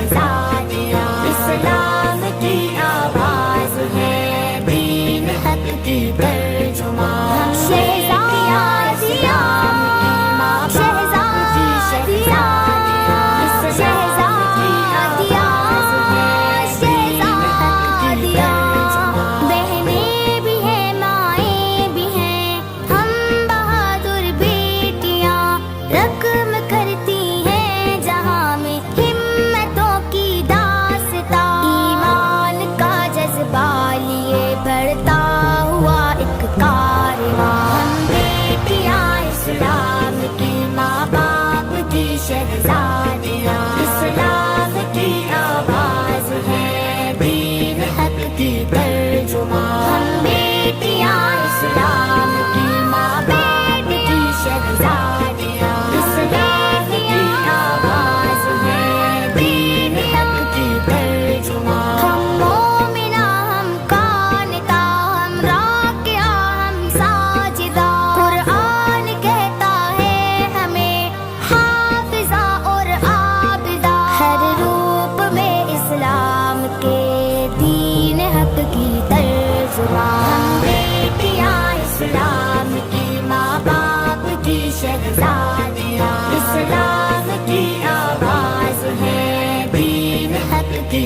शहजादियाँ, इस्लाम की आवाज़ है, दीन हक की तर्जुमान। शहजादियाँ, शहजादियाँ, शहजादियाँ, शहजादियाँ, बहनें भी हैं, माएँ भी हैं, हम बहादुर बेटियाँ, रकम करती हैं जहाँ में हिम्मतों की दास्तां। ईमान का जज्बा लिए बढ़ता हुआ एक कारवां, हम बेटियाँ इस्लाम की, माँ बाप की शहजादियाँ, इस्लाम की आवाज़ है, दीन हक की तर्जुमान। हम बेटियाँ इस्लाम की, माँ बाप की शहजादियाँ, इस्लाम की आवाज़ है, दीन हक की तर्जुमान। हम मोमिना, हम कानिता, हम राकिया, हम साजिदा, कुरान कहता है हमें हाफिजा और आबिदा, हर रूप में इस्लाम के दीन हक की तर्जुमान। हम बेटियाँ इस्लाम की, माँ बाप की शहजादियाँ, इस्लाम की आवाज़ है, दीन हक की